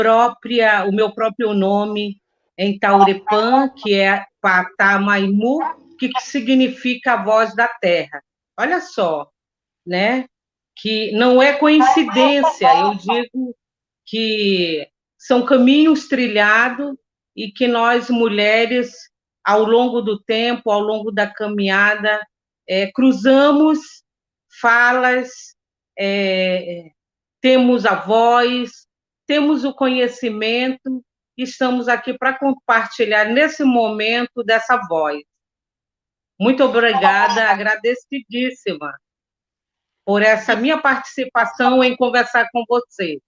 o meu próprio nome em Taurepã, que é Patamaimu, que significa a voz da terra. Olha só, né? Que não é coincidência, eu digo que são caminhos trilhados e que nós, mulheres, ao longo do tempo, ao longo da caminhada, cruzamos falas, temos a voz, temos o conhecimento, e estamos aqui para compartilhar nesse momento dessa voz. Muito obrigada, agradecidíssima por essa minha participação em conversar com você.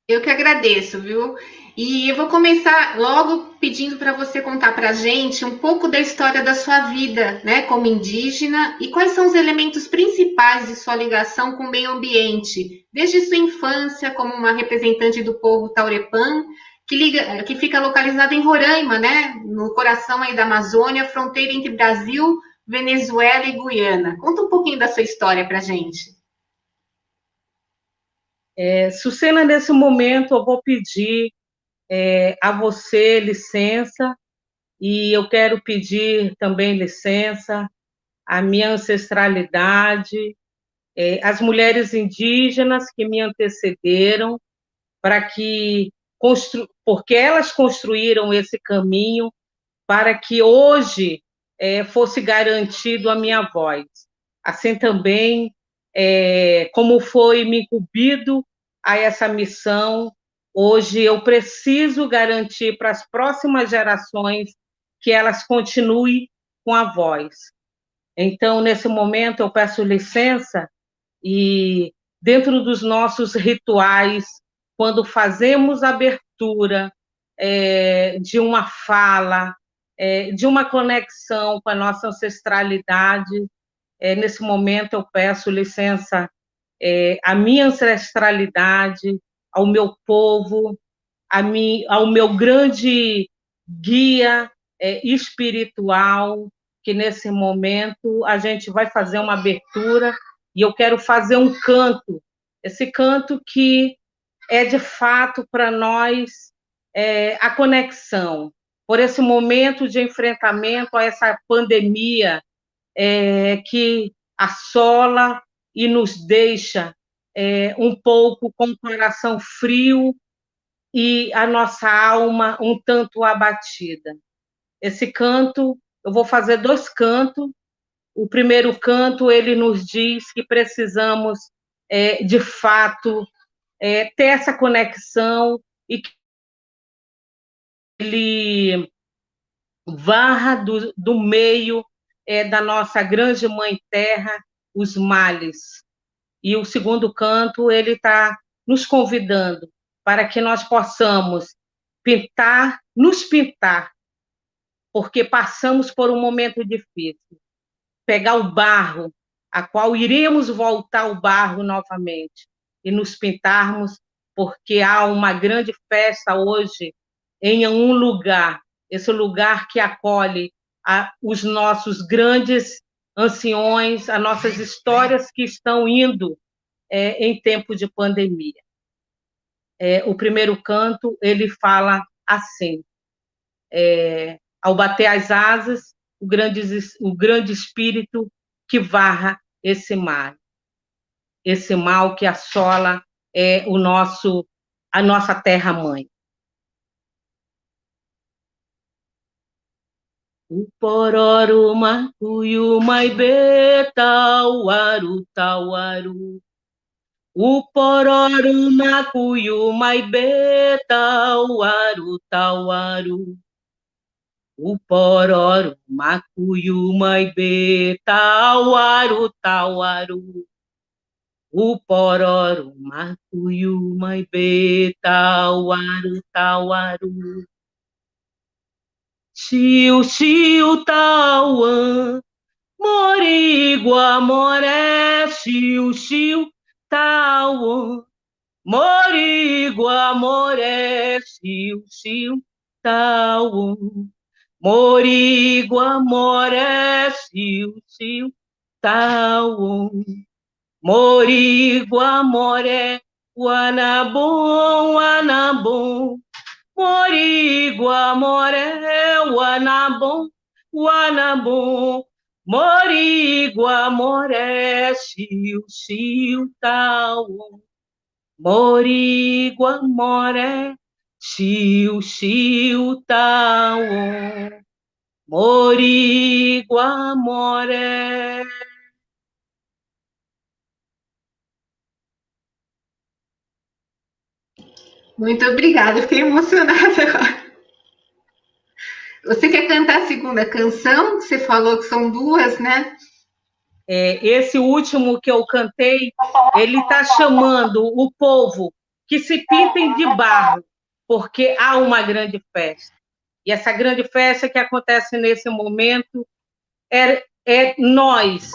Eu que agradeço, viu? E eu vou começar logo pedindo para você contar para a gente um pouco da história da sua vida, né, como indígena, e quais são os elementos principais de sua ligação com o meio ambiente, desde sua infância como uma representante do povo Taurepã, que fica localizado em Roraima, né, no coração aí da Amazônia, fronteira entre Brasil, Venezuela e Guiana. Conta um pouquinho da sua história para a gente. Sucena, nesse momento, eu vou pedir a você licença, e eu quero pedir também licença à minha ancestralidade, às mulheres indígenas que me antecederam, para que porque elas construíram esse caminho para que hoje fosse garantido a minha voz. Assim também, como foi me incumbido a essa missão, hoje eu preciso garantir para as próximas gerações que elas continuem com a voz. Então, nesse momento, eu peço licença e, dentro dos nossos rituais, quando fazemos a abertura de uma fala, de uma conexão com a nossa ancestralidade, nesse momento eu peço licença à minha ancestralidade, ao meu povo, ao meu grande guia espiritual, que nesse momento a gente vai fazer uma abertura e eu quero fazer um canto, esse canto que é de fato para nós a conexão, por esse momento de enfrentamento a essa pandemia que assola e nos deixa um pouco com o coração frio e a nossa alma um tanto abatida. Esse canto, eu vou fazer 2 cantos. O primeiro canto, ele nos diz que precisamos, de fato, ter essa conexão e que ele varra do meio da nossa grande mãe terra os males. E o segundo canto, ele está nos convidando para que nós possamos nos pintar, porque passamos por um momento difícil. Pegar o barro, a qual iremos voltar ao barro novamente, e nos pintarmos, porque há uma grande festa hoje em um lugar, esse lugar que acolhe os nossos grandes anciões, as nossas histórias que estão indo em tempo de pandemia. O primeiro canto, ele fala assim, ao bater as asas, o grande espírito que varra esse mal que assola a nossa terra-mãe. O pororo, macuyu, maibê, tauaru, tauaru. O pororo, macuyu, maibê, tauaru, tauaru. O pororo, macuyu, maibê, tauaru, tauaru. O pororo, macuyu, maibê, tauaru, tauaru. Xiu, xiu, tauã, morigua, moré, xiu, xiu, tauã, morigua, moré, xiu, xiu, tauã. Morigua, moré, xiu, xiu, tauã. Morigua, moré, Wanabum, wanabum, morigua, moré, wanabum, wanabum, morigua, moré, xiu, xiu, tau. Morigua, moré, xiu, xiu, tau. Morigua, moré. Muito obrigada, fiquei emocionada agora. Você quer cantar a segunda canção? Você falou que são duas, né? Esse último que eu cantei, ele está chamando o povo que se pintem de barro, porque há uma grande festa. E essa grande festa que acontece nesse momento é nós,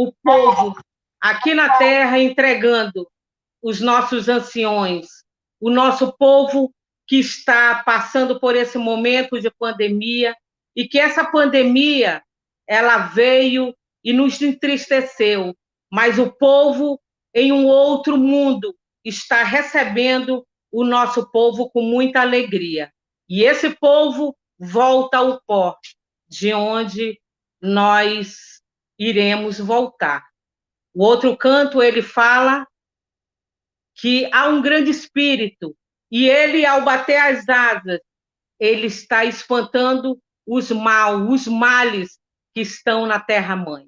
o povo, aqui na terra, entregando os nossos anciões, o nosso povo que está passando por esse momento de pandemia, e que essa pandemia ela veio e nos entristeceu, mas o povo em um outro mundo está recebendo o nosso povo com muita alegria. E esse povo volta ao pó, de onde nós iremos voltar. O outro canto, ele fala que há um grande espírito, e ele, ao bater as asas, ele está espantando os males que estão na terra-mãe.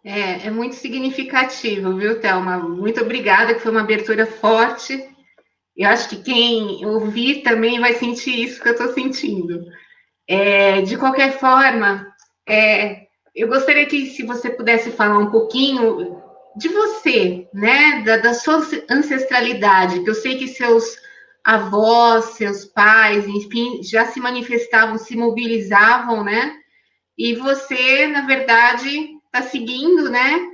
É muito significativo, viu, Thelma? Muito obrigada, que foi uma abertura forte. Eu acho que quem ouvir também vai sentir isso que eu estou sentindo. De qualquer forma, eu gostaria que, se você pudesse falar um pouquinho de você, né, da sua ancestralidade, que eu sei que seus avós, seus pais, enfim, já se manifestavam, se mobilizavam, né? E você, na verdade, está seguindo, né,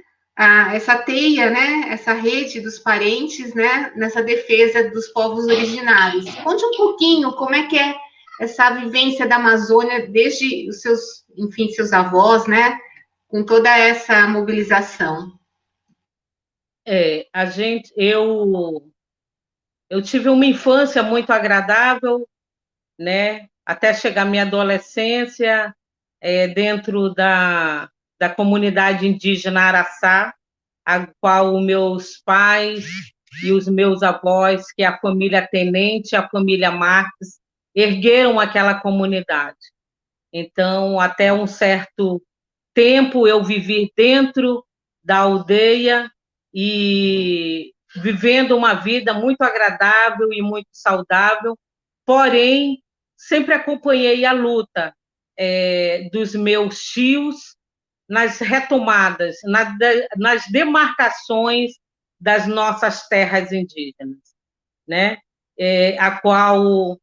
essa teia, né, essa rede dos parentes, né, nessa defesa dos povos originários. Conte um pouquinho como é que é essa vivência da Amazônia desde os seus, enfim, seus avós, né, com toda essa mobilização. Eu tive uma infância muito agradável, né? Até chegar à minha adolescência, dentro da comunidade indígena Araçá, a qual os meus pais e os meus avós, que é a família Tenente, a família Marques, ergueram aquela comunidade. Então, até um certo tempo, eu vivi dentro da aldeia e vivendo uma vida muito agradável e muito saudável, porém, sempre acompanhei a luta dos meus tios nas retomadas, nas demarcações das nossas terras indígenas, né? A qual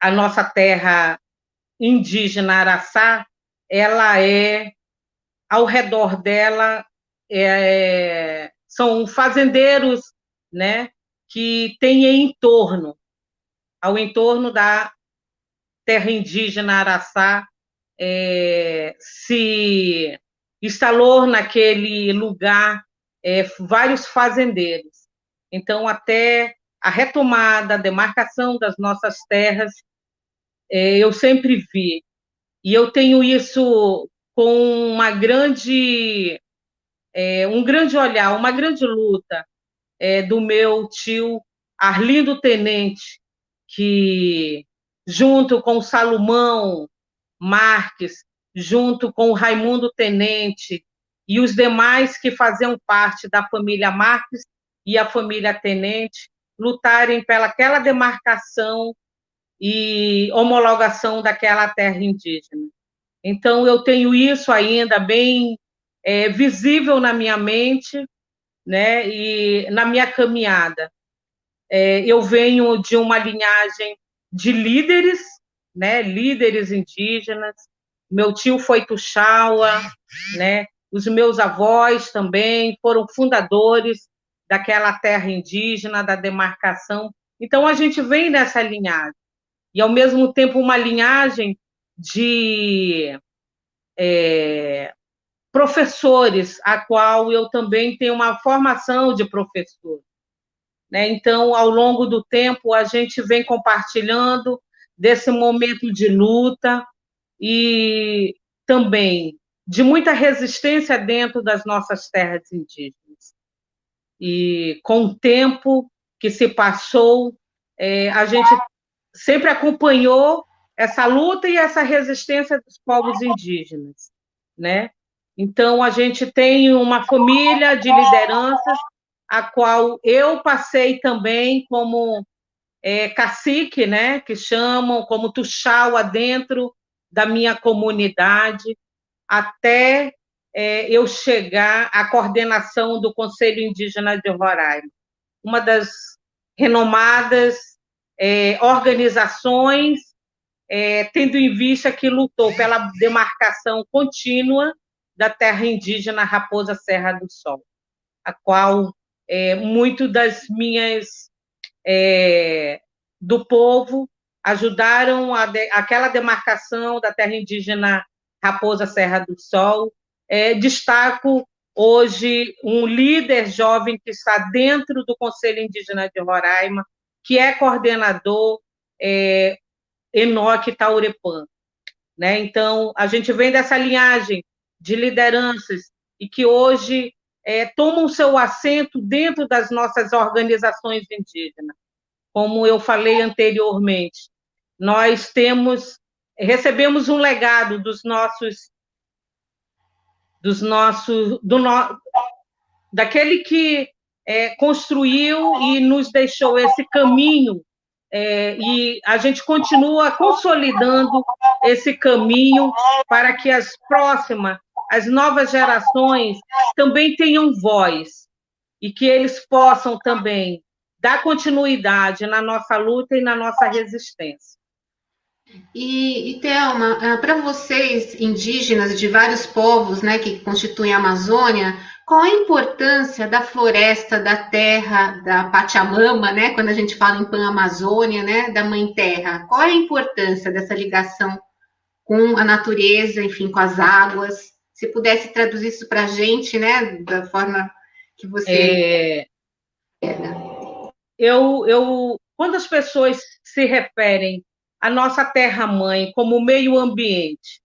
a nossa terra indígena Araçá, ela ao redor dela, são fazendeiros, né, que têm ao entorno da terra indígena Araçá, se instalou naquele lugar vários fazendeiros. Então, até a retomada, a demarcação das nossas terras, eu sempre vi. E eu tenho isso com um grande olhar, uma grande luta do meu tio Arlindo Tenente, que, junto com o Salomão Marques, junto com o Raimundo Tenente e os demais que faziam parte da família Marques e a família Tenente, lutarem pelaquela demarcação e homologação daquela terra indígena. Então, eu tenho isso ainda bem visível na minha mente, né, e na minha caminhada. Eu venho de uma linhagem de líderes, né, líderes indígenas. Meu tio foi Tuxaua, né, os meus avós também foram fundadores daquela terra indígena, da demarcação. Então, a gente vem dessa linhagem. E, ao mesmo tempo, uma linhagem de professores, a qual eu também tenho uma formação de professor, né? Então, ao longo do tempo, a gente vem compartilhando desse momento de luta e também de muita resistência dentro das nossas terras indígenas. E com o tempo que se passou, a gente sempre acompanhou essa luta e essa resistência dos povos indígenas, né? Então, a gente tem uma família de lideranças, a qual eu passei também como cacique, né? Que chamam como tuxaua dentro da minha comunidade, até eu chegar à coordenação do Conselho Indígena de Roraima, uma das renomadas organizações, tendo em vista que lutou pela demarcação contínua da terra indígena Raposa Serra do Sol, a qual muito das minhas do povo ajudaram aquela demarcação da terra indígena Raposa Serra do Sol. Destaco hoje um líder jovem que está dentro do Conselho Indígena de Roraima, que é coordenador, Enoque Taurepã, né? Então, a gente vem dessa linhagem de lideranças e que hoje tomam seu assento dentro das nossas organizações indígenas. Como eu falei anteriormente, nós recebemos um legado daquele que construiu e nos deixou esse caminho, e a gente continua consolidando esse caminho para que as novas gerações também tenham voz e que eles possam também dar continuidade na nossa luta e na nossa resistência. E Thelma, para vocês, indígenas de vários povos, né, que constituem a Amazônia, qual a importância da floresta, da terra, da Pachamama, né, quando a gente fala em Pan-Amazônia, né, da Mãe Terra? Qual é a importância dessa ligação com a natureza, enfim, com as águas? Se pudesse traduzir isso para a gente, né, da forma que você... Quando as pessoas se referem à nossa terra-mãe como meio ambiente,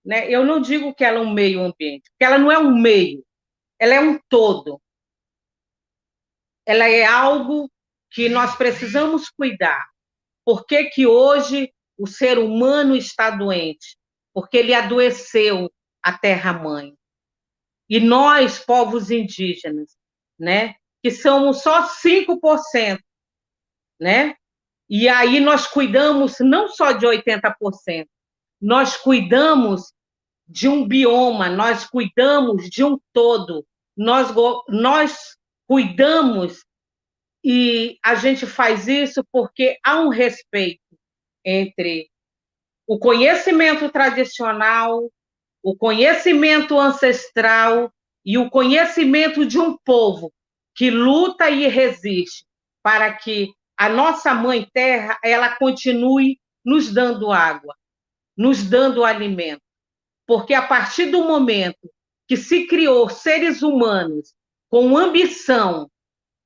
né, eu não digo que ela é um meio ambiente, porque ela não é um meio, ela é um todo. Ela é algo que nós precisamos cuidar. Por que que hoje o ser humano está doente? Porque ele adoeceu a terra-mãe. E nós, povos indígenas, né, que somos só 5%, né? E aí nós cuidamos não só de 80%, nós cuidamos de um bioma, nós cuidamos de um todo, nós cuidamos, e a gente faz isso porque há um respeito entre o conhecimento tradicional, o conhecimento ancestral e o conhecimento de um povo que luta e resiste para que a nossa Mãe Terra ela continue nos dando água, nos dando alimento. Porque a partir do momento que se criou seres humanos com ambição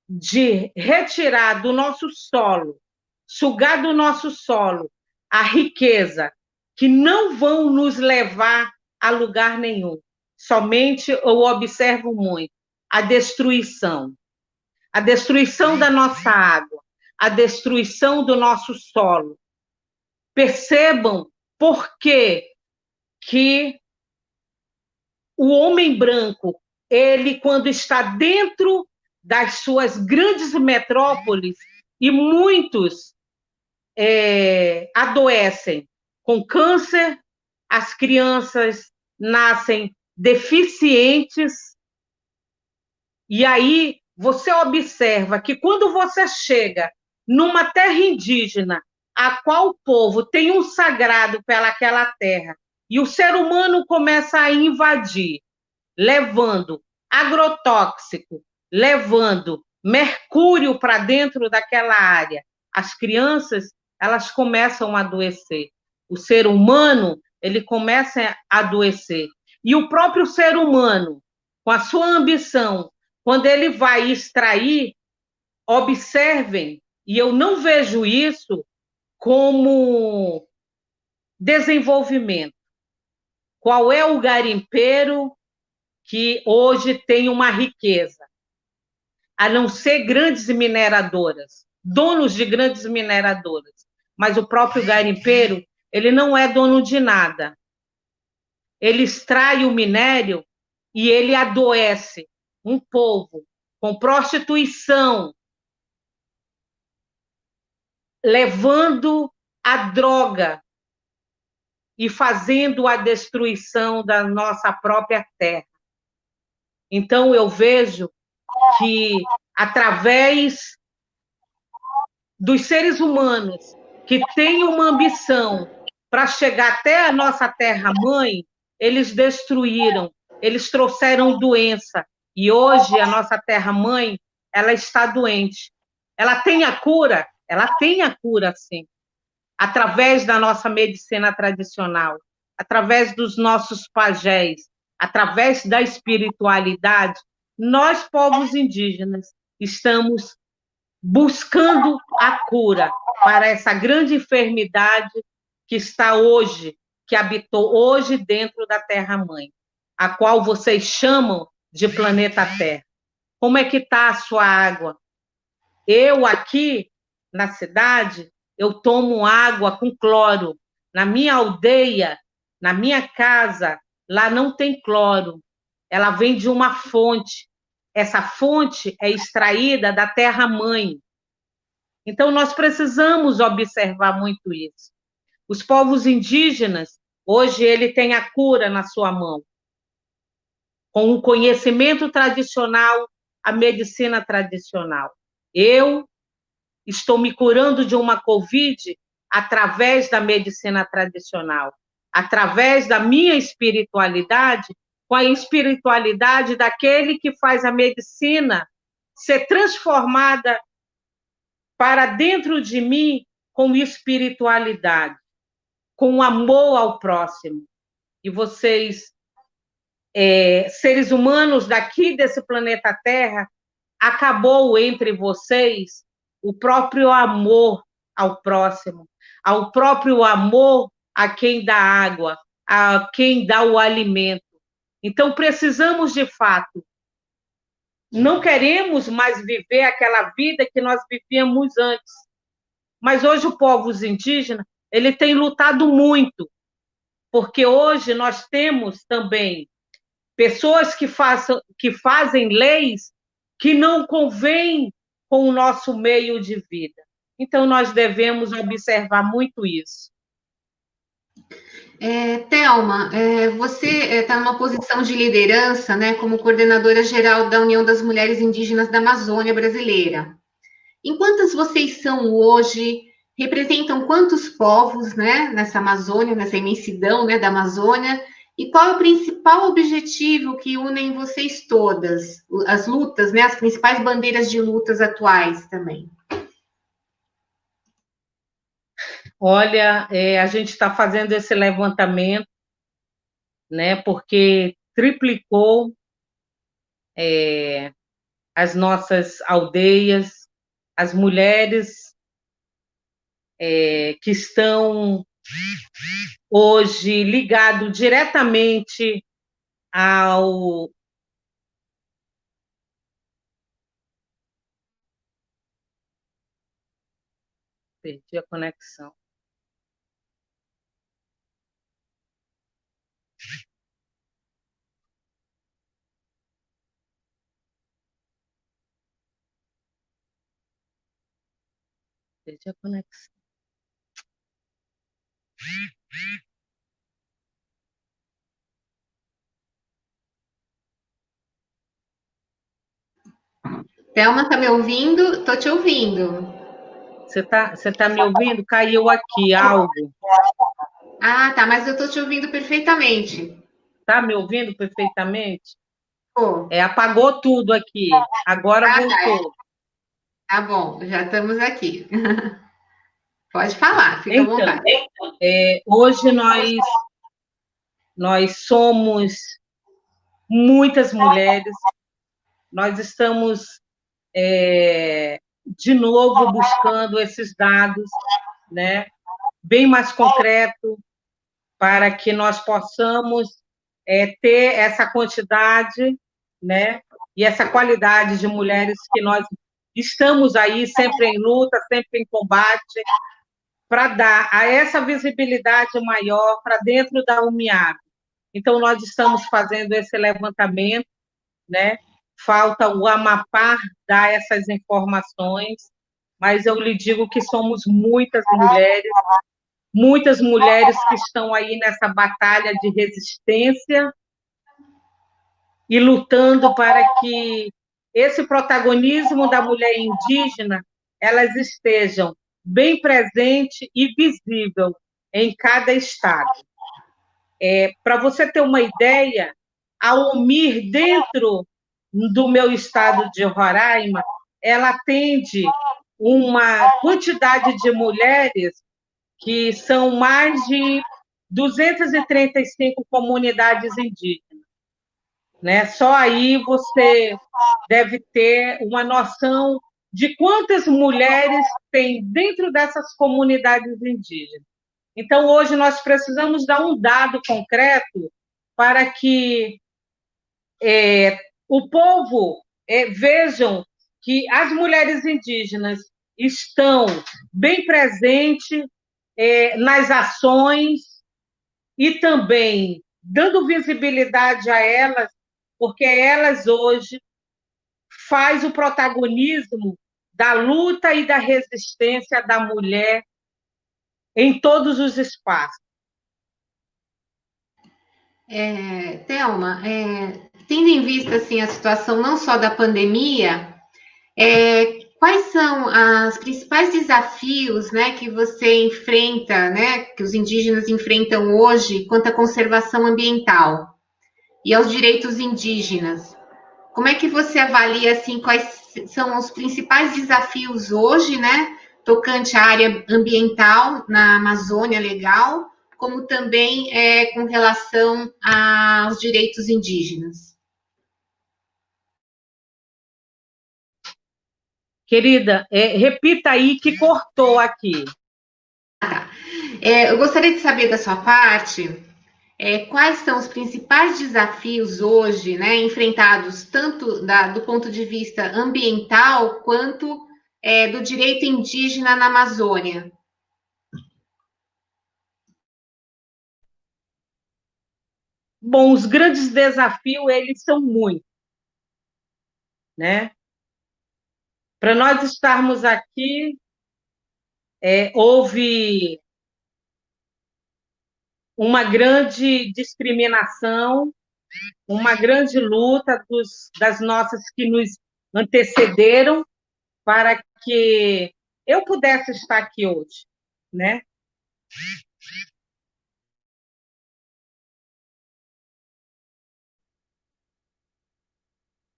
de retirar do nosso solo, sugar do nosso solo a riqueza, que não vão nos levar a lugar nenhum. Somente eu observo muito a destruição da nossa água, a destruição do nosso solo. Percebam por que o homem branco, ele, quando está dentro das suas grandes metrópoles, e muitos adoecem com câncer, as crianças nascem deficientes, e aí você observa que quando você chega numa terra indígena, a qual o povo tem um sagrado pelaquela terra, e o ser humano começa a invadir, levando agrotóxico, levando mercúrio para dentro daquela área, as crianças elas começam a adoecer. O ser humano ele começa a adoecer. E o próprio ser humano, com a sua ambição, quando ele vai extrair, observem, e eu não vejo isso como desenvolvimento. Qual é o garimpeiro que hoje tem uma riqueza? A não ser grandes mineradoras, donos de grandes mineradoras. Mas o próprio garimpeiro, ele não é dono de nada. Ele extrai o minério e ele adoece um povo com prostituição, levando a droga e fazendo a destruição da nossa própria terra. Então, eu vejo que, através dos seres humanos que têm uma ambição para chegar até a nossa terra-mãe, eles destruíram, eles trouxeram doença. E hoje a nossa terra-mãe, ela está doente. Ela tem a cura? Ela tem a cura, sim. Através da nossa medicina tradicional, através dos nossos pajés, através da espiritualidade, nós, povos indígenas, estamos buscando a cura para essa grande enfermidade que está hoje, que habitou hoje dentro da Terra-mãe, a qual vocês chamam de planeta Terra. Como é que está a sua água? Eu aqui na cidade, eu tomo água com cloro. Na minha aldeia, na minha casa, lá não tem cloro. Ela vem de uma fonte. Essa fonte é extraída da terra-mãe. Então, nós precisamos observar muito isso. Os povos indígenas, hoje, ele tem a cura na sua mão. Com o conhecimento tradicional, a medicina tradicional. Eu estou me curando de uma Covid através da medicina tradicional, através da minha espiritualidade, com a espiritualidade daquele que faz a medicina ser transformada para dentro de mim com espiritualidade, com amor ao próximo. E vocês, seres humanos daqui desse planeta Terra, acabou entre vocês o próprio amor ao próximo, ao próprio amor a quem dá água, a quem dá o alimento. Então, precisamos, de fato, não queremos mais viver aquela vida que nós vivíamos antes. Mas hoje o povo indígena, ele tem lutado muito, porque hoje nós temos também pessoas que fazem leis que não convêm com o nosso meio de vida. Então, nós devemos observar muito isso. Thelma, você está numa posição de liderança, né, como coordenadora geral da União das Mulheres Indígenas da Amazônia Brasileira. Em quantas vocês são hoje? Representam quantos povos, né, nessa Amazônia, nessa imensidão, né, da Amazônia? E qual é o principal objetivo que unem vocês todas? As lutas, né, as principais bandeiras de lutas atuais também. Olha, a gente está fazendo esse levantamento, né, porque triplicou as nossas aldeias, as mulheres que estão hoje ligadas diretamente ao... Perdi a conexão. Perdi a conexão. Thelma, tá me ouvindo? Tô te ouvindo. Você tá me ouvindo? Caiu aqui algo. Ah, tá, mas eu tô te ouvindo perfeitamente. Tá me ouvindo perfeitamente? Pô. Apagou tudo aqui. Agora voltou. Tá bom, já estamos aqui. Pode falar, fica à vontade. Hoje nós Nós somos muitas mulheres, nós estamos, de novo, buscando esses dados, né, bem mais concreto, para que nós possamos ter essa quantidade, né, e essa qualidade de mulheres que nós estamos aí sempre em luta, sempre em combate, para dar a essa visibilidade maior para dentro da UMIAB. Então, nós estamos fazendo esse levantamento, né? Falta o Amapá dar essas informações, mas eu lhe digo que somos muitas mulheres que estão aí nessa batalha de resistência e lutando para que esse protagonismo da mulher indígena elas estejam bem presente e visível em cada estado. Para você ter uma ideia, a UMIR, dentro do meu estado de Roraima, ela atende uma quantidade de mulheres que são mais de 235 comunidades indígenas, né? Só aí você deve ter uma noção de quantas mulheres tem dentro dessas comunidades indígenas. Então, hoje, nós precisamos dar um dado concreto para que o povo vejam que as mulheres indígenas estão bem presentes nas ações e também dando visibilidade a elas, porque elas hoje faz o protagonismo da luta e da resistência da mulher em todos os espaços. Thelma, tendo em vista assim, a situação não só da pandemia, quais são os principais desafios, né, que você enfrenta, né, que os indígenas enfrentam hoje quanto à conservação ambiental e aos direitos indígenas? Como é que você avalia assim quais são os principais desafios hoje, né, tocante à área ambiental na Amazônia Legal, como também com relação aos direitos indígenas? Querida, repita aí que cortou aqui. Eu gostaria de saber da sua parte quais são os principais desafios hoje, né, enfrentados tanto do ponto de vista ambiental quanto do direito indígena na Amazônia? Bom, os grandes desafios, eles são muitos, né? Para nós estarmos aqui, houve uma grande discriminação, uma grande luta das nossas que nos antecederam para que eu pudesse estar aqui hoje, né?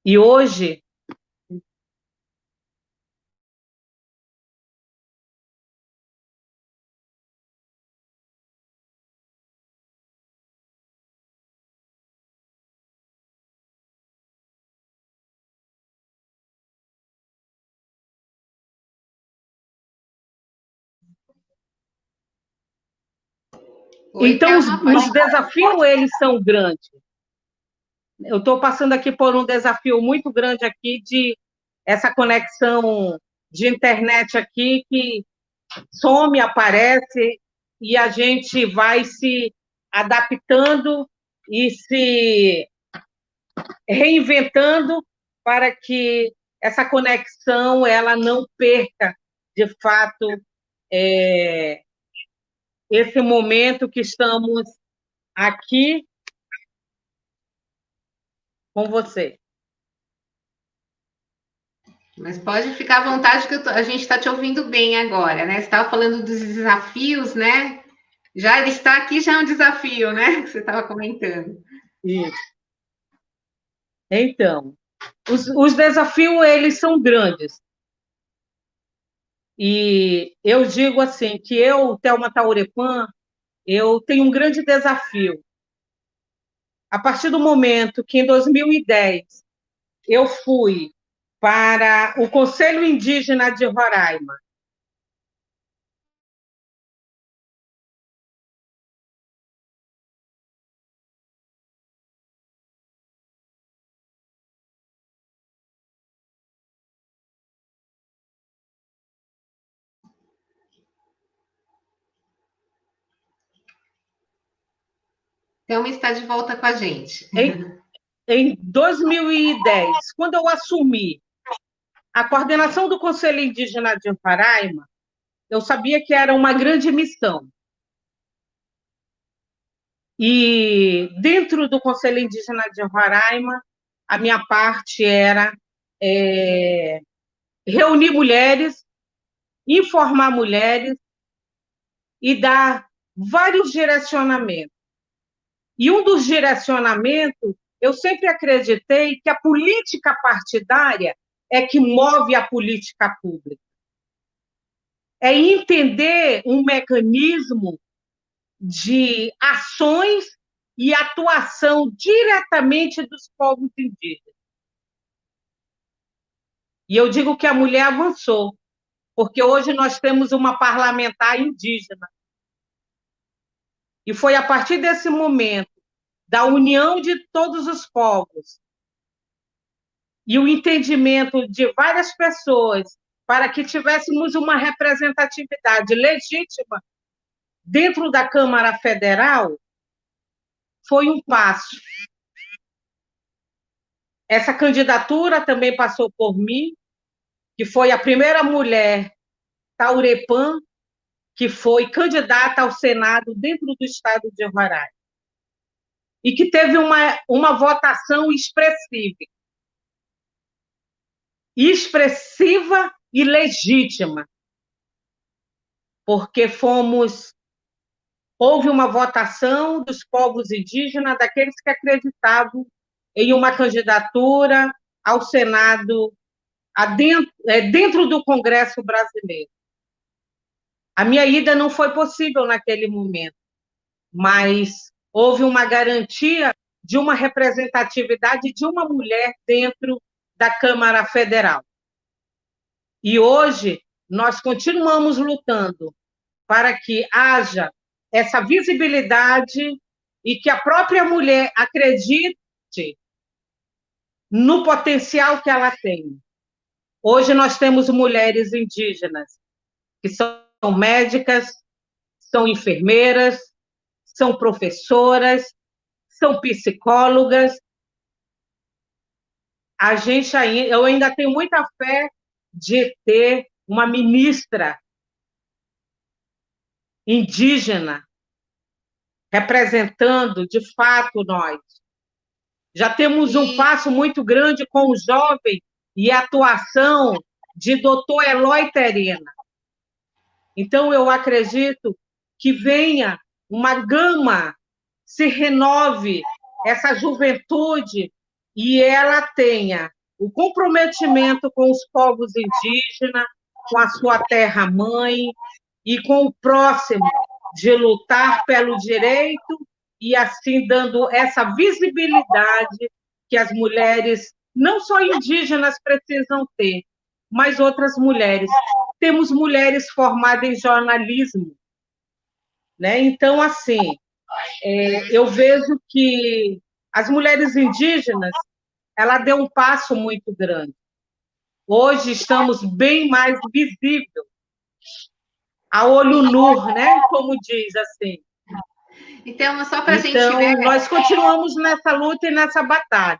E hoje então, os desafios, eles são grandes. Eu estou passando aqui por um desafio muito grande aqui de essa conexão de internet aqui que some, aparece, e a gente vai se adaptando e se reinventando para que essa conexão ela não perca, de fato, esse momento que estamos aqui com você. Mas pode ficar à vontade que a gente está te ouvindo bem agora, né? Você estava falando dos desafios, né? Já ele está aqui, já é um desafio, né? Que você estava comentando. Isso. Então, os desafios, eles são grandes. E eu digo assim, que eu, Thelma Taurepã, eu tenho um grande desafio, a partir do momento que, em 2010, eu fui para o Conselho Indígena de Roraima, Thelma está de volta com a gente. em 2010, quando eu assumi a coordenação do Conselho Indígena de Roraima, eu sabia que era uma grande missão. E dentro do Conselho Indígena de Roraima, a minha parte era reunir mulheres, informar mulheres e dar vários direcionamentos. E um dos direcionamentos, eu sempre acreditei que a política partidária é que move a política pública. É entender um mecanismo de ações e atuação diretamente dos povos indígenas. E eu digo que a mulher avançou, porque hoje nós temos uma parlamentar indígena. E foi a partir desse momento, da união de todos os povos, e o entendimento de várias pessoas, para que tivéssemos uma representatividade legítima dentro da Câmara Federal, foi um passo. Essa candidatura também passou por mim, que foi a primeira mulher taurepã que foi candidata ao Senado dentro do estado de Roraima. E que teve uma votação expressiva e legítima, porque houve uma votação dos povos indígenas, daqueles que acreditavam em uma candidatura ao Senado, dentro do Congresso brasileiro. A minha ida não foi possível naquele momento, mas houve uma garantia de uma representatividade de uma mulher dentro da Câmara Federal. E hoje nós continuamos lutando para que haja essa visibilidade e que a própria mulher acredite no potencial que ela tem. Hoje nós temos mulheres indígenas que são médicas, são enfermeiras, são professoras, são psicólogas. Eu ainda tenho muita fé de ter uma ministra indígena representando, de fato, nós. Já temos um passo muito grande com o jovem e a atuação de doutor Eloy Terena. Então, eu acredito que venha uma gama, se renove essa juventude e ela tenha o comprometimento com os povos indígenas, com a sua terra-mãe e com o próximo, de lutar pelo direito e, assim, dando essa visibilidade que as mulheres, não só indígenas, precisam ter, mas outras mulheres. Temos mulheres formadas em jornalismo, né? Então, assim, eu vejo que as mulheres indígenas, ela deu um passo muito grande. Hoje estamos bem mais visíveis, a olho nu, né? Como diz assim. Então, só para a gente, né? Nós continuamos nessa luta e nessa batalha.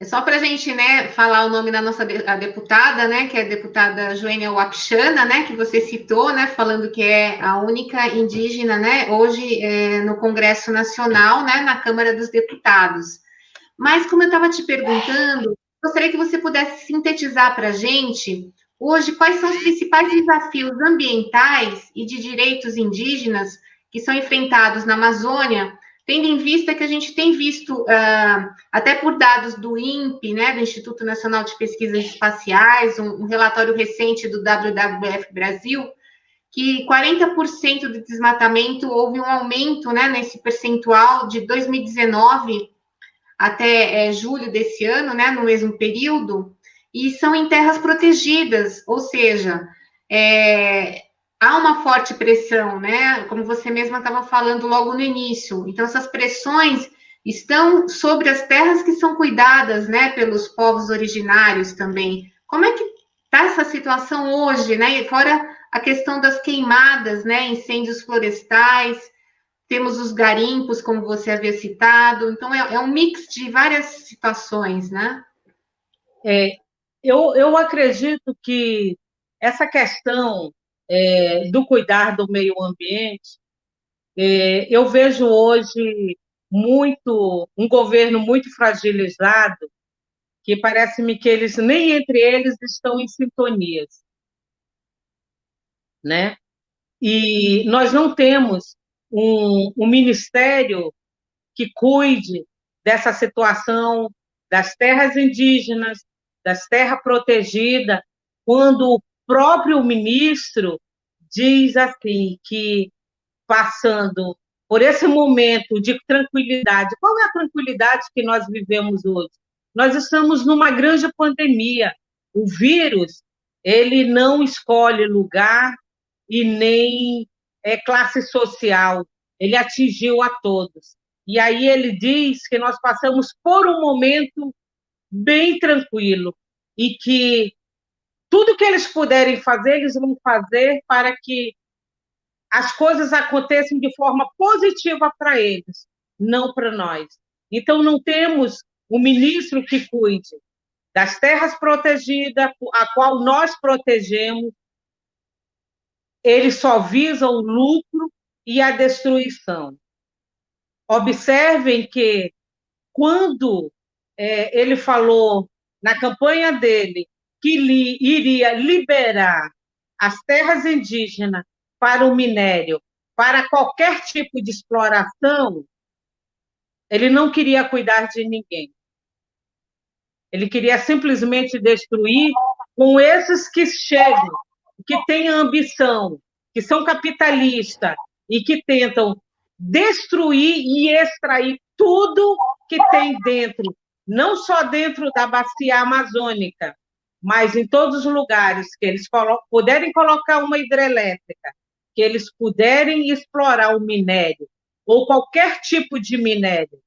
Só para a gente, né, falar o nome da nossa deputada, né, que é a deputada Joênia Wapichana, né, que você citou, né, falando que é a única indígena, né, hoje no Congresso Nacional, né, na Câmara dos Deputados. Mas, como eu estava te perguntando, gostaria que você pudesse sintetizar para a gente, hoje, quais são os principais desafios ambientais e de direitos indígenas que são enfrentados na Amazônia, tendo em vista que a gente tem visto, até por dados do INPE, né, do Instituto Nacional de Pesquisas Espaciais, um relatório recente do WWF Brasil, que 40% de desmatamento, houve um aumento, né, nesse percentual de 2019 até julho desse ano, né, no mesmo período, e são em terras protegidas, ou seja, há uma forte pressão, né, como você mesma estava falando logo no início. Então, essas pressões estão sobre as terras que são cuidadas, né, pelos povos originários também. Como é que está essa situação hoje, né, fora a questão das queimadas, né, incêndios florestais, temos os garimpos, como você havia citado, então é um mix de várias situações, né? Eu acredito que essa questão do cuidar do meio ambiente, eu vejo hoje um governo muito fragilizado, que parece-me que eles nem entre eles estão em sintonias, né? E nós não temos um ministério que cuide dessa situação das terras indígenas, das terras protegidas, quando o próprio ministro diz assim que passando por esse momento de tranquilidade, qual é a tranquilidade que nós vivemos hoje? Nós estamos numa grande pandemia. O vírus, ele não escolhe lugar e nem classe social. Ele atingiu a todos. E aí ele diz que nós passamos por um momento bem tranquilo e que tudo que eles puderem fazer, eles vão fazer para que as coisas aconteçam de forma positiva para eles, não para nós. Então, não temos um ministro que cuide das terras protegidas, a qual nós protegemos, eles só visam o lucro e a destruição. Observem que, quando ele falou na campanha dele que iria liberar as terras indígenas para o minério, para qualquer tipo de exploração, ele não queria cuidar de ninguém. Ele queria simplesmente destruir com esses que chegam, que têm ambição, que são capitalistas e que tentam destruir e extrair tudo que tem dentro, não só dentro da bacia amazônica, mas em todos os lugares que eles puderem colocar uma hidrelétrica, que eles puderem explorar o minério, ou qualquer tipo de minério,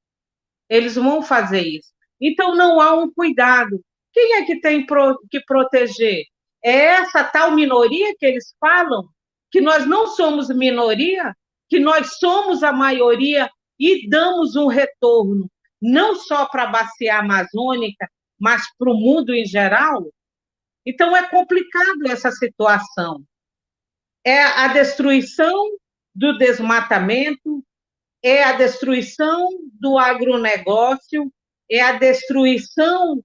eles vão fazer isso. Então, não há um cuidado. Quem é que tem que proteger? É essa tal minoria que eles falam, que nós não somos minoria, que nós somos a maioria e damos um retorno, não só para a bacia amazônica, mas para o mundo em geral. Então, é complicado essa situação. É a destruição do desmatamento, é a destruição do agronegócio, é a destruição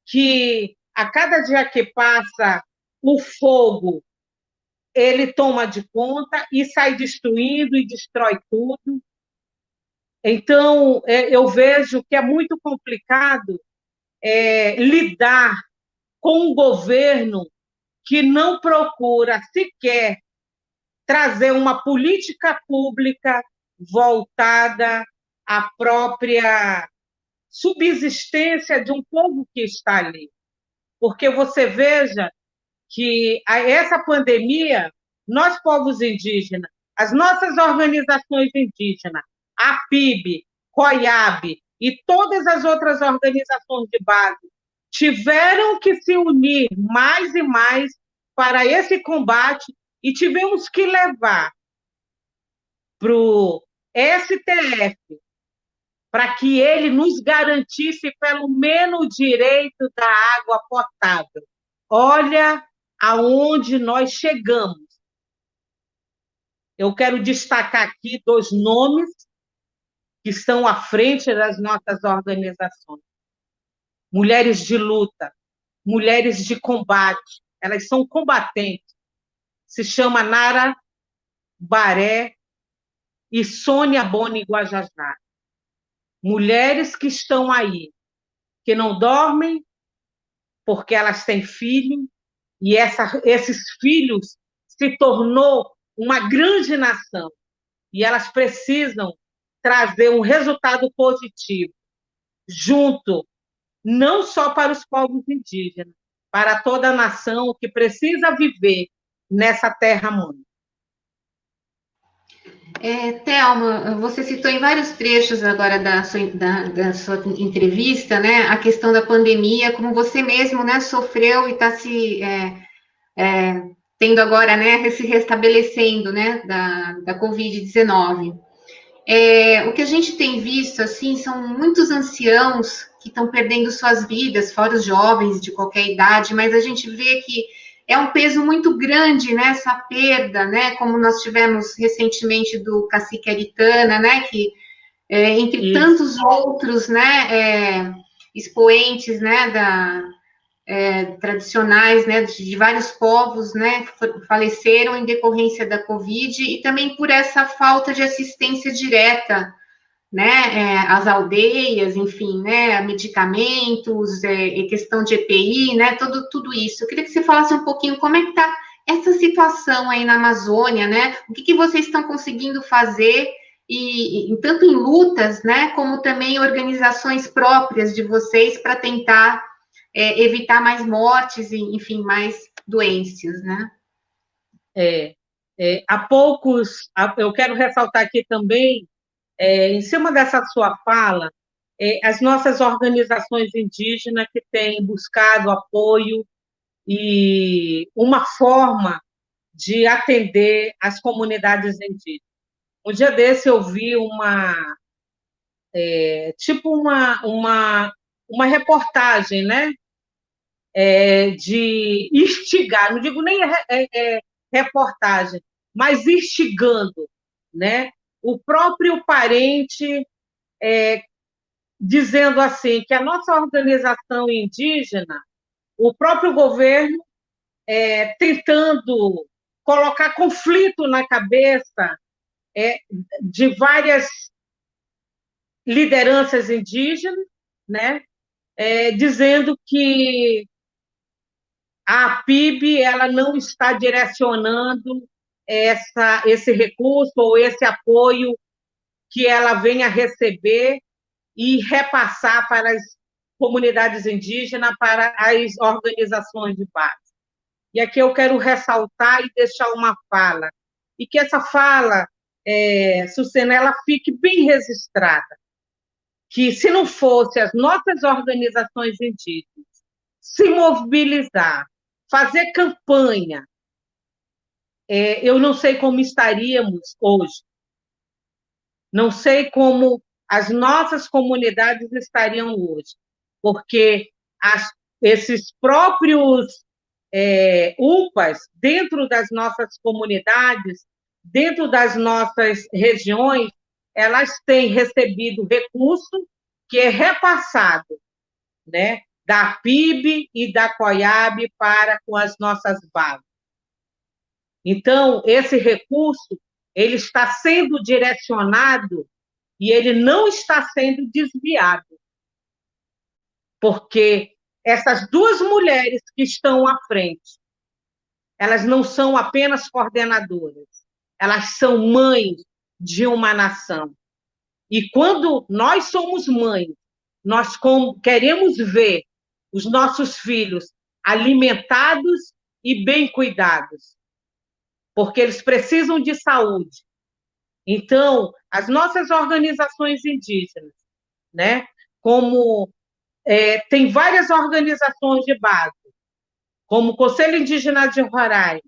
que, a cada dia que passa, o fogo ele toma de conta e sai destruindo e destrói tudo. Então, eu vejo que é muito complicado lidar com um governo que não procura sequer trazer uma política pública voltada à própria subsistência de um povo que está ali. Porque você veja que essa pandemia, nós, povos indígenas, as nossas organizações indígenas, a PIB, COIAB e todas as outras organizações de base, tiveram que se unir mais e mais para esse combate e tivemos que levar para o STF para que ele nos garantisse pelo menos o direito da água potável. Olha aonde nós chegamos. Eu quero destacar aqui 2 nomes que estão à frente das nossas organizações. Mulheres de luta, mulheres de combate, elas são combatentes. Se chama Nara Baré e Sônia Boni Guajajara. Mulheres que estão aí, que não dormem porque elas têm filho, e esses filhos se tornou uma grande nação e elas precisam trazer um resultado positivo junto, não só para os povos indígenas, para toda a nação que precisa viver nessa terra-mãe. Thelma, você citou em vários trechos agora da sua entrevista, né, a questão da pandemia, como você mesmo, né, sofreu e está tendo agora, né, se restabelecendo, né, da Covid-19. O que a gente tem visto, assim, são muitos anciãos que estão perdendo suas vidas, fora os jovens de qualquer idade, mas a gente vê que é um peso muito grande, né, essa perda, né, como nós tivemos recentemente do cacique Aritana, né, que, entre tantos outros, né, expoentes, né, tradicionais, né, de vários povos, né, faleceram em decorrência da Covid e também por essa falta de assistência direta, né, às aldeias, enfim, né, medicamentos, questão de EPI, né, tudo isso. Eu queria que você falasse um pouquinho como é que está essa situação aí na Amazônia, né, o que vocês estão conseguindo fazer tanto em lutas, né, como também organizações próprias de vocês para tentar evitar mais mortes e, enfim, mais doenças, né? Eu quero ressaltar aqui também, em cima dessa sua fala, as nossas organizações indígenas que têm buscado apoio e uma forma de atender as comunidades indígenas. Um dia desse eu vi uma reportagem, né, de instigar, não digo nem reportagem, mas instigando, né, o próprio parente, dizendo assim que a nossa organização indígena, o próprio governo tentando colocar conflito na cabeça de várias lideranças indígenas, né, dizendo que a PIB ela não está direcionando esse recurso ou esse apoio que ela venha receber e repassar para as comunidades indígenas, para as organizações de base. E aqui eu quero ressaltar e deixar uma fala, e que essa fala, Sucena, ela fique bem registrada, que se não fosse as nossas organizações indígenas se mobilizar, fazer campanha, eu não sei como estaríamos hoje, não sei como as nossas comunidades estariam hoje, porque esses próprios UPAs, dentro das nossas comunidades, dentro das nossas regiões, elas têm recebido recurso que é repassado, né, da PIB e da COIAB para com as nossas bases. Então, esse recurso ele está sendo direcionado e ele não está sendo desviado, porque essas duas mulheres que estão à frente, elas não são apenas coordenadoras, elas são mães de uma nação. E quando nós somos mães, nós queremos ver os nossos filhos alimentados e bem cuidados, porque eles precisam de saúde. Então, as nossas organizações indígenas, né, como tem várias organizações de base, como o Conselho Indígena de Roraima,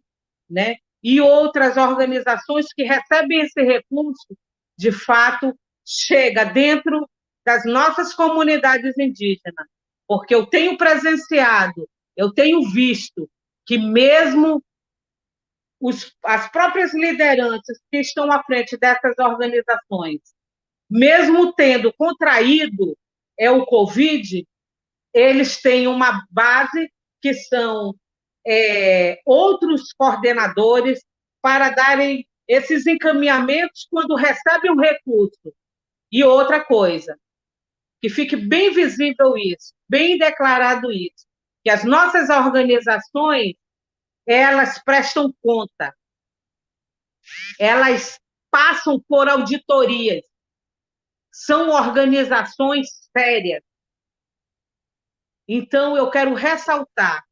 né, e outras organizações que recebem esse recurso, de fato, chega dentro das nossas comunidades indígenas, porque eu tenho presenciado, eu tenho visto que mesmo as próprias lideranças que estão à frente dessas organizações, mesmo tendo contraído o Covid, eles têm uma base que são outros coordenadores para darem esses encaminhamentos quando recebem um recurso. E outra coisa, que fique bem visível isso, bem declarado isso, que as nossas organizações, elas prestam conta elas passam por auditorias, são organizações sérias. Então, eu quero ressaltar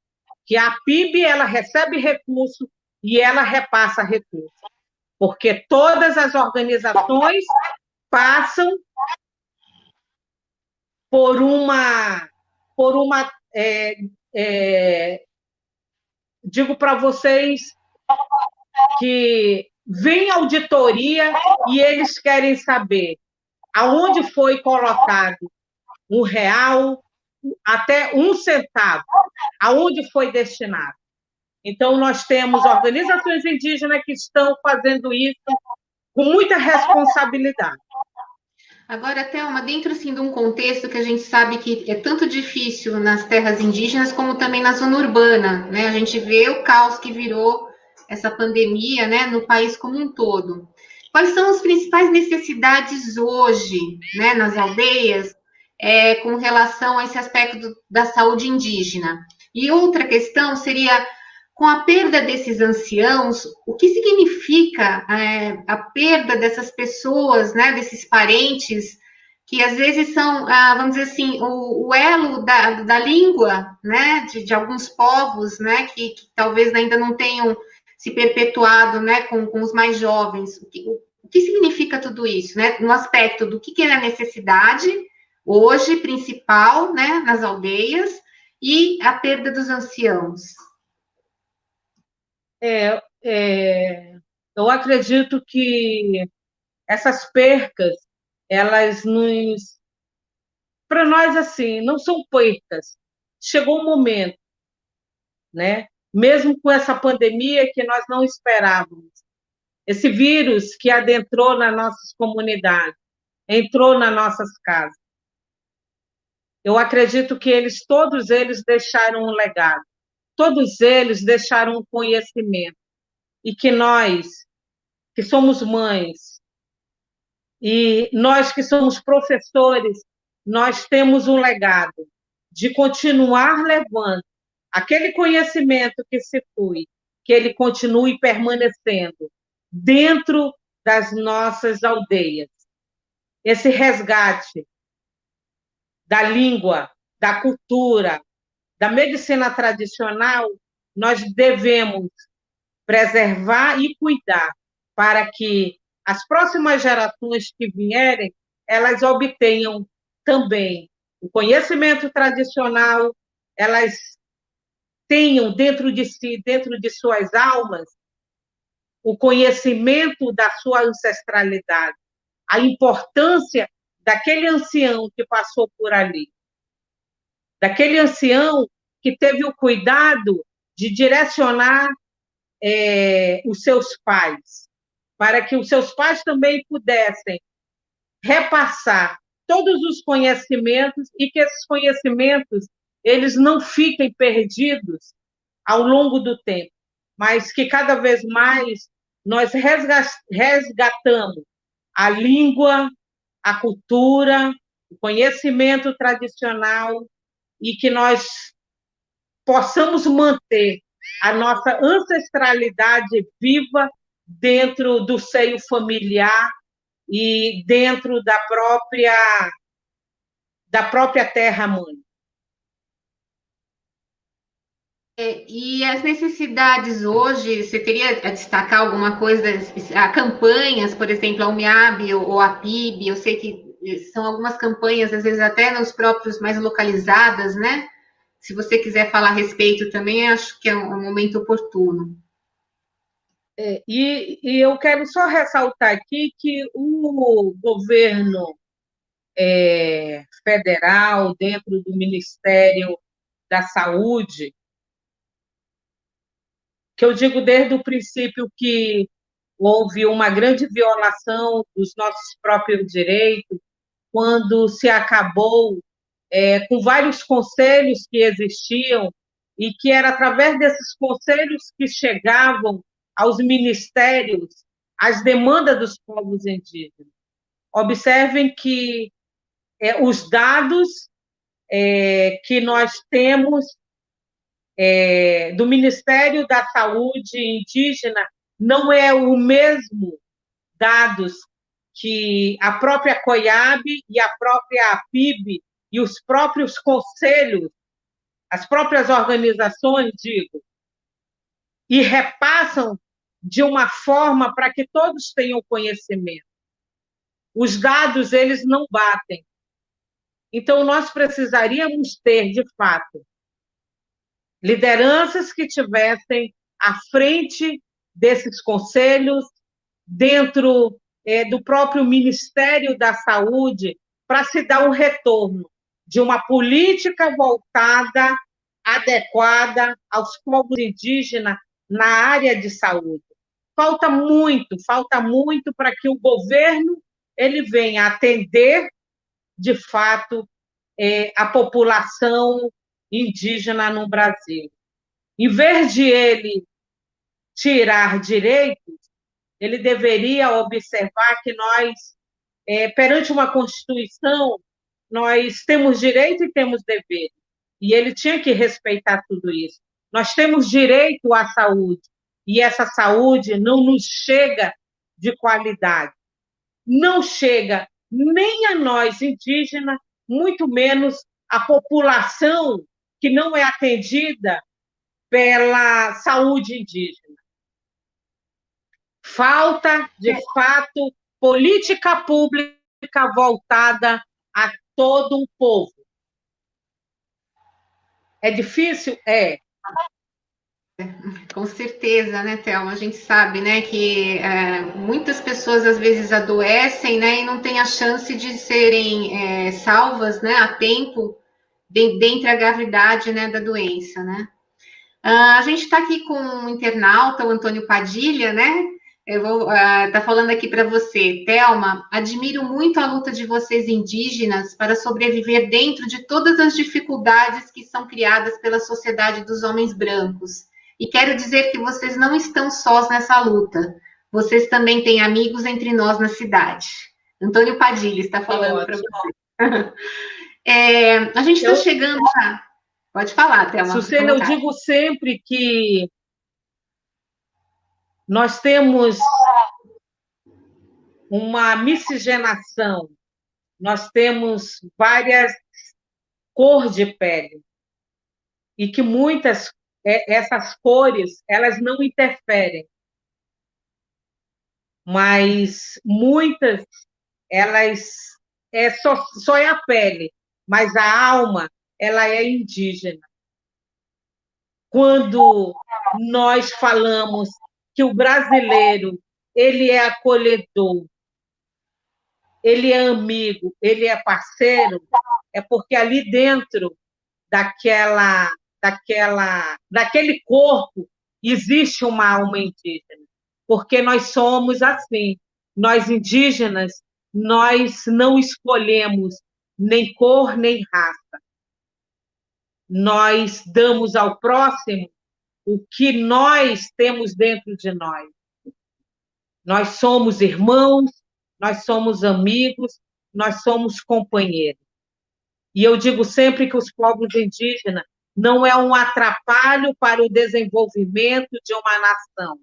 que a PIB ela recebe recurso e ela repassa recurso, porque todas as organizações passam por uma digo para vocês que vem auditoria e eles querem saber aonde foi colocado R$ 1 até 1 centavo, aonde foi destinado. Então, nós temos organizações indígenas que estão fazendo isso com muita responsabilidade. Agora, Thelma, dentro assim, de um contexto que a gente sabe que é tanto difícil nas terras indígenas como também na zona urbana, né? A gente vê o caos que virou essa pandemia, né, no país como um todo. Quais são as principais necessidades hoje, né, nas aldeias, com relação a esse aspecto da saúde indígena? E outra questão seria, com a perda desses anciãos, o que significa a perda dessas pessoas, né, desses parentes, que às vezes são, vamos dizer assim, o elo da língua, né, de alguns povos, né, que talvez ainda não tenham se perpetuado, né, com os mais jovens. O que significa tudo isso, né, no aspecto do que é a necessidade hoje principal, né, nas aldeias, e a perda dos anciãos? Eu acredito que essas percas, elas nos... Para nós, assim, não são percas. Chegou um momento, né? Mesmo com essa pandemia que nós não esperávamos, esse vírus que adentrou nas nossas comunidades, entrou nas nossas casas. Eu acredito que todos eles deixaram um legado, todos eles deixaram um conhecimento, e que nós, que somos mães, e nós que somos professores, nós temos um legado de continuar levando aquele conhecimento que se foi, que ele continue permanecendo dentro das nossas aldeias. Esse resgate da língua, da cultura, da medicina tradicional, nós devemos preservar e cuidar para que as próximas gerações que vierem, elas obtenham também o conhecimento tradicional, elas tenham dentro de si, dentro de suas almas, o conhecimento da sua ancestralidade, a importância daquele ancião que passou por ali, daquele ancião que teve o cuidado de direcionar os seus pais, para que os seus pais também pudessem repassar todos os conhecimentos e que esses conhecimentos eles não fiquem perdidos ao longo do tempo, mas que cada vez mais nós resgatamos a língua, a cultura, o conhecimento tradicional e que nós possamos manter a nossa ancestralidade viva dentro do seio familiar e dentro da própria terra-mãe. E as necessidades hoje, você teria a destacar alguma coisa, a campanhas, por exemplo, a UMIAB ou a PIB, eu sei que são algumas campanhas, às vezes até nos próprios mais localizadas, né? Se você quiser falar a respeito também, acho que é um momento oportuno. E eu quero só ressaltar aqui que o governo federal, dentro do Ministério da Saúde, que eu digo desde o princípio que houve uma grande violação dos nossos próprios direitos, quando se acabou com vários conselhos que existiam e que era através desses conselhos que chegavam aos ministérios as demandas dos povos indígenas. Observem que os dados que nós temos do Ministério da Saúde Indígena não é o mesmo dados que a própria COIAB e a própria APIB e os próprios conselhos, as próprias organizações, digo, e repassam de uma forma para que todos tenham conhecimento. Os dados, eles não batem. Então, nós precisaríamos ter, de fato, lideranças que tivessem à frente desses conselhos, dentro do próprio Ministério da Saúde, para se dar um retorno de uma política voltada, adequada aos povos indígenas na área de saúde. Falta muito para que o governo ele venha atender, de fato, a população indígena no Brasil. Em vez de ele tirar direitos, ele deveria observar que nós, perante uma Constituição, nós temos direito e temos dever. E ele tinha que respeitar tudo isso. Nós temos direito à saúde, e essa saúde não nos chega de qualidade. Não chega nem a nós, indígenas, muito menos a população que não é atendida pela saúde indígena. Falta, de fato, política pública voltada a todo o povo. É difícil? É. Com certeza, né, Thelma? A gente sabe, né, que muitas pessoas às vezes adoecem, né, e não têm a chance de serem salvas, né, a tempo, dentre a gravidade, né, da doença, né? A gente está aqui com um internauta, o Antônio Padilha, né? Eu vou tá falando aqui para você, Thelma. Admiro muito a luta de vocês indígenas para sobreviver dentro de todas as dificuldades que são criadas pela sociedade dos homens brancos. E quero dizer que vocês não estão sós nessa luta. Vocês também têm amigos entre nós na cidade. Antônio Padilha está falando para você. A gente está chegando já. Pode falar, Thelma. Sucena, eu digo sempre que nós temos uma miscigenação, nós temos várias cores de pele, e que muitas, essas cores, elas não interferem, mas muitas, elas só é a pele, mas a alma, ela é indígena. Quando nós falamos que o brasileiro, ele é acolhedor, ele é amigo, ele é parceiro, é porque ali dentro daquele corpo existe uma alma indígena, porque nós somos assim, nós indígenas, nós não escolhemos nem cor, nem raça. Nós damos ao próximo o que nós temos dentro de nós. Nós somos irmãos, nós somos amigos, nós somos companheiros. E eu digo sempre que os povos indígenas não é um atrapalho para o desenvolvimento de uma nação,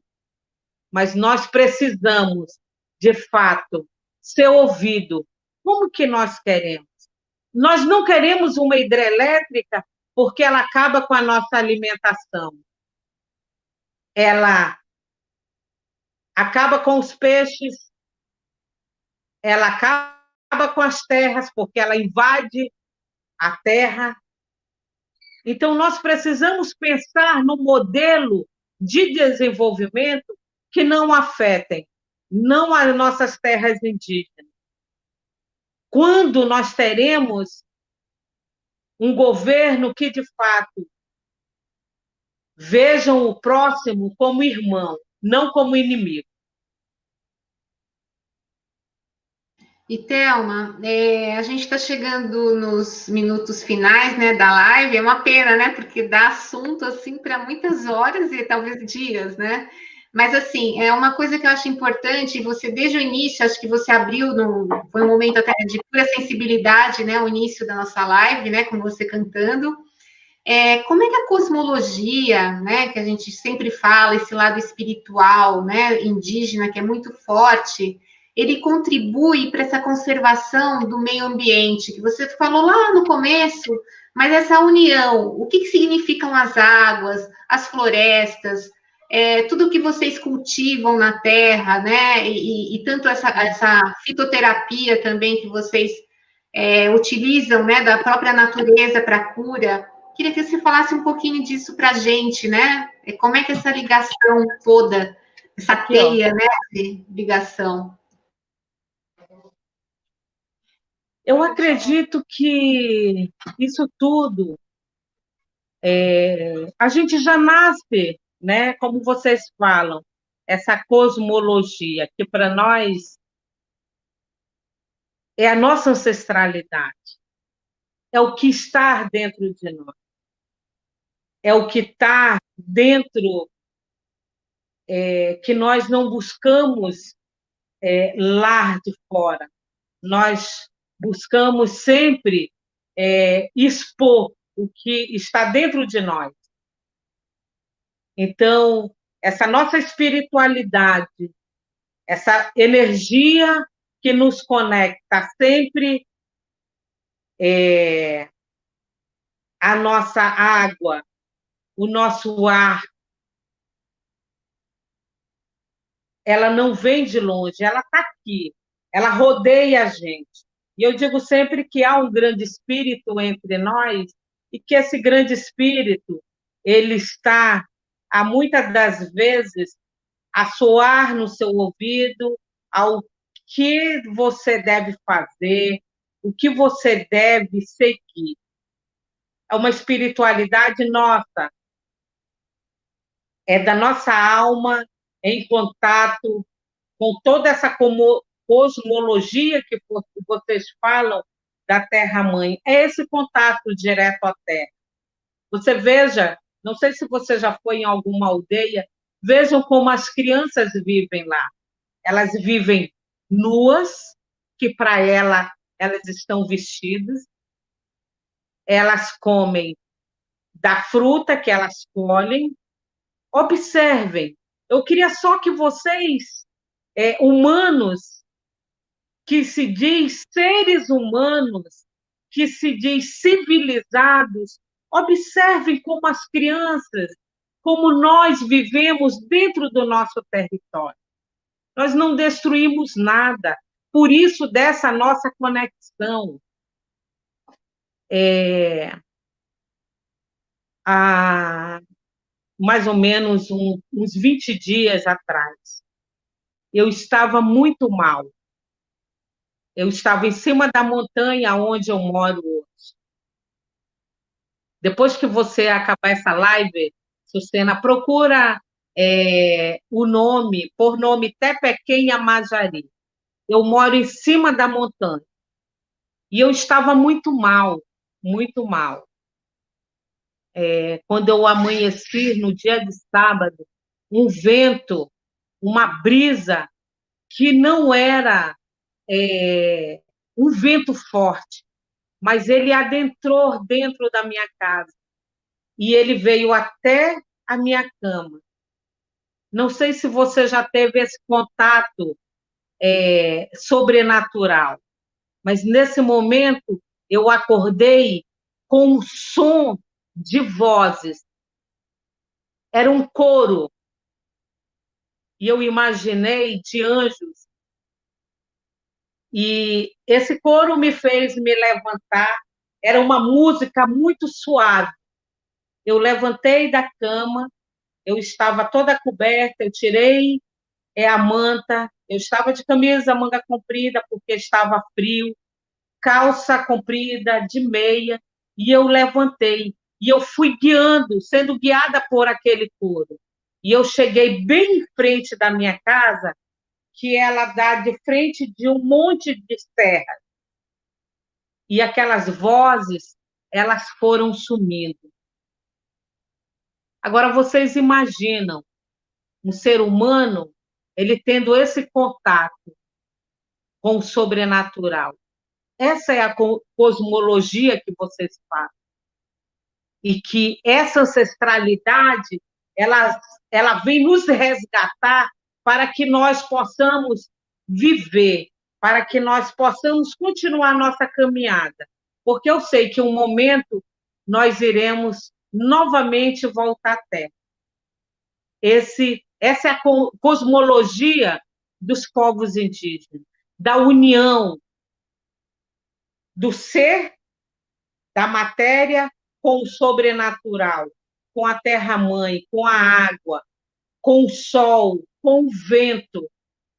mas nós precisamos, de fato, ser ouvido. Como que nós queremos? Nós não queremos uma hidrelétrica porque ela acaba com a nossa alimentação. Ela acaba com os peixes, ela acaba com as terras, porque ela invade a terra. Então, nós precisamos pensar no modelo de desenvolvimento que não afetem, não as nossas terras indígenas. Quando nós teremos um governo que, de fato, vejam o próximo como irmão, não como inimigo. E, Thelma, a gente está chegando nos minutos finais, né, da live. É uma pena, né, porque dá assunto assim para muitas horas e talvez dias, né? Mas, assim, é uma coisa que eu acho importante, você, desde o início, acho que você abriu, foi um momento até de pura sensibilidade, né, o início da nossa live, né, com você cantando. Como é que a cosmologia, né, que a gente sempre fala, esse lado espiritual, né, indígena, que é muito forte, ele contribui para essa conservação do meio ambiente, que você falou lá no começo, mas essa união, o que significam as águas, as florestas, tudo que vocês cultivam na terra, né, e tanto essa fitoterapia também que vocês utilizam, né, da própria natureza para a cura. Queria que você falasse um pouquinho disso para a gente, né? Como é que essa ligação toda, essa Aqui, ó. teia, né, de ligação? Eu acredito que isso tudo, a gente já nasce, né? Como vocês falam, essa cosmologia, que para nós é a nossa ancestralidade, é o que está dentro de nós, é o que está dentro, que nós não buscamos lá de fora, nós buscamos sempre expor o que está dentro de nós. Então, essa nossa espiritualidade, essa energia que nos conecta sempre, a nossa água, o nosso ar, ela não vem de longe, ela está aqui, ela rodeia a gente. E eu digo sempre que há um grande espírito entre nós e que esse grande espírito, ele está, há muitas das vezes, a soar no seu ouvido ao que você deve fazer, o que você deve seguir. É uma espiritualidade nossa, é da nossa alma em contato com toda essa cosmologia que vocês falam da Terra-mãe. É esse contato direto à Terra. Você veja, não sei se você já foi em alguma aldeia, vejam como as crianças vivem lá. Elas vivem nuas, que para elas estão vestidas, elas comem da fruta que elas colhem. Observem, eu queria só que vocês, humanos, que se diz seres humanos, que se diz civilizados, observem como as crianças, como nós vivemos dentro do nosso território. Nós não destruímos nada, por isso dessa nossa conexão. Há mais ou menos uns 20 dias atrás, eu estava muito mal. Eu estava em cima da montanha onde eu moro hoje. Depois que você acabar essa live, Sucena, procura o nome, por nome Tepequém Amajari. Eu moro em cima da montanha. E eu estava muito mal, muito mal. Quando eu amanheci, no dia de sábado, um vento, uma brisa que não era um vento forte, mas ele adentrou dentro da minha casa e ele veio até a minha cama. Não sei se você já teve esse contato sobrenatural, mas nesse momento eu acordei com um som de vozes. Era um coro. E eu imaginei de anjos. E esse coro me fez me levantar. Era uma música muito suave. Eu levantei da cama, eu estava toda coberta, eu tirei a manta, eu estava de camisa manga comprida, porque estava frio, calça comprida, de meia, e eu levantei. E eu fui guiando, sendo guiada por aquele coro. E eu cheguei bem em frente da minha casa, que ela dá de frente de um monte de serra. E aquelas vozes, elas foram sumindo. Agora, vocês imaginam um ser humano, ele tendo esse contato com o sobrenatural. Essa é a cosmologia que vocês falam. e que essa ancestralidade ela vem nos resgatar para que nós possamos viver, para que nós possamos continuar nossa caminhada. Porque eu sei que um momento nós iremos novamente voltar à Terra. Essa é a cosmologia dos povos indígenas, da união do ser, da matéria com o sobrenatural, com a terra-mãe, com a água, com o sol, com o vento,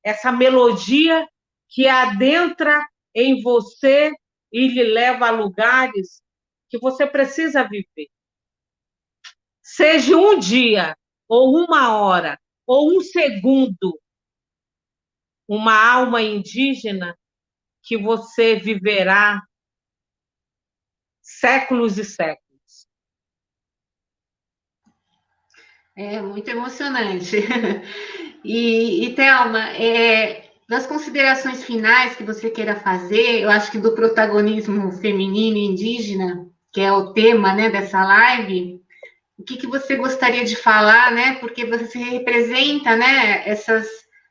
essa melodia que adentra em você e lhe leva a lugares que você precisa viver. Seja um dia, ou uma hora, ou um segundo, uma alma indígena que você viverá séculos e séculos. É muito emocionante. E Thelma, das considerações finais que você queira fazer, eu acho que do protagonismo feminino e indígena, que é o tema, né, dessa live, o que você gostaria de falar, né? Porque você representa, né, essas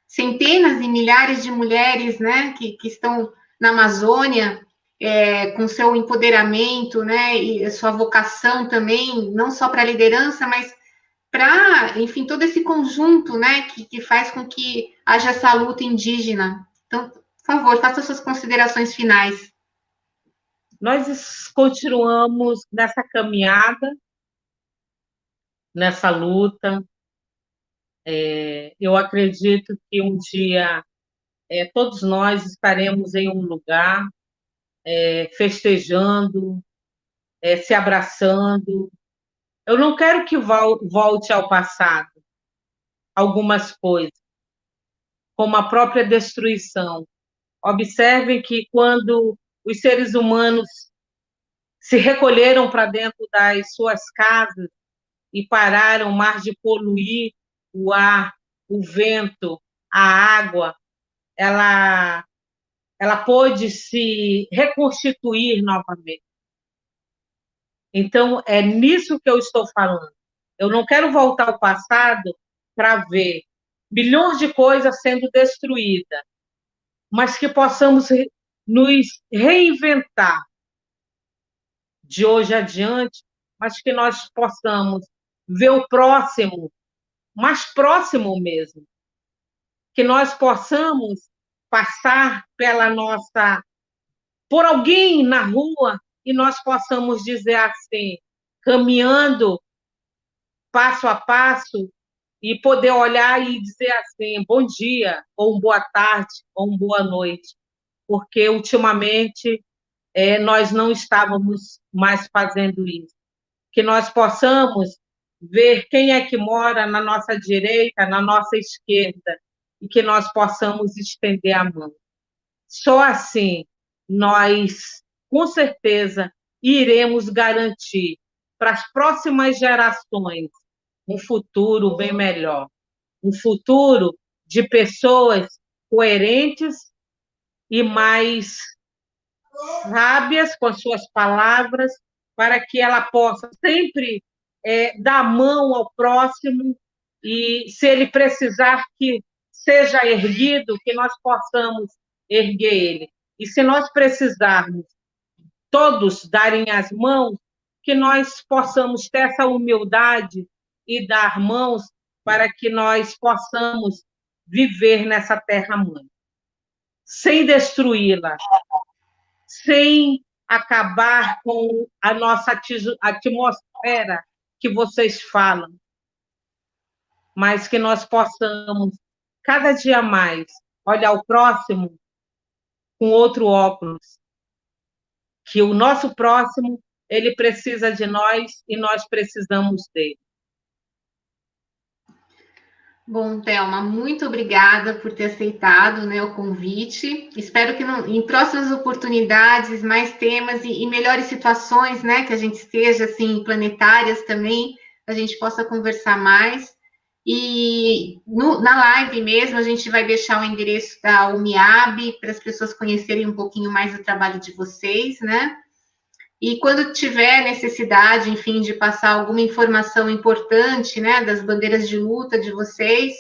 centenas e milhares de mulheres, né, que estão na Amazônia, com seu empoderamento, né, e a sua vocação também, não só para a liderança, mas para, enfim, todo esse conjunto, né, que faz com que haja essa luta indígena. Então, por favor, faça suas considerações finais. Nós continuamos nessa caminhada, nessa luta. Eu acredito que um dia todos nós estaremos em um lugar festejando, se abraçando. Eu não quero que volte ao passado algumas coisas, como a própria destruição. Observem que quando os seres humanos se recolheram para dentro das suas casas e pararam mais de poluir o ar, o vento, a água, ela pôde se reconstituir novamente. Então, é nisso que eu estou falando. Eu não quero voltar ao passado para ver milhões de coisas sendo destruídas, mas que possamos nos reinventar de hoje adiante, mas que nós possamos ver o próximo, mais próximo mesmo, que nós possamos passar por alguém na rua e nós possamos dizer assim, caminhando passo a passo e poder olhar e dizer assim, bom dia, ou boa tarde, ou boa noite, porque ultimamente nós não estávamos mais fazendo isso. Que nós possamos ver quem é que mora na nossa direita, na nossa esquerda, e que nós possamos estender a mão. Só assim nós, com certeza, iremos garantir para as próximas gerações um futuro bem melhor, um futuro de pessoas coerentes e mais sábias com as suas palavras, para que ela possa sempre dar a mão ao próximo e, se ele precisar que seja erguido, que nós possamos erguer ele. E se nós precisarmos todos darem as mãos, que nós possamos ter essa humildade e dar mãos para que nós possamos viver nessa terra-mãe, sem destruí-la, sem acabar com a nossa atmosfera que vocês falam, mas que nós possamos, cada dia mais, olhar o próximo com outro óculos, que o nosso próximo, ele precisa de nós e nós precisamos dele. Bom, Thelma, muito obrigada por ter aceitado, né, o convite. Espero que em próximas oportunidades, mais temas e melhores situações, né, que a gente esteja assim, planetárias também, a gente possa conversar mais. E na live mesmo, a gente vai deixar o endereço da UMIAB para as pessoas conhecerem um pouquinho mais do trabalho de vocês, né? E quando tiver necessidade, enfim, de passar alguma informação importante, né, das bandeiras de luta de vocês,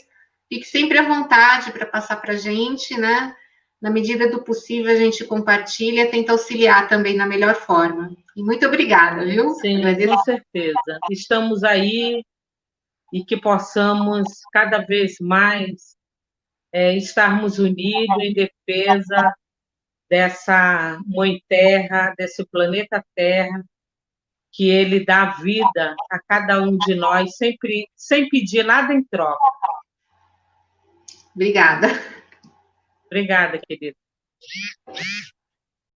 fique sempre à vontade para passar para a gente, né? Na medida do possível, a gente compartilha, tenta auxiliar também na melhor forma. E muito obrigada, viu? Sim, Agradeço. com certeza. Estamos aí e que possamos cada vez mais estarmos unidos em defesa dessa mãe terra, desse planeta Terra, que ele dá vida a cada um de nós, sempre, sem pedir nada em troca. Obrigada. Obrigada, querida.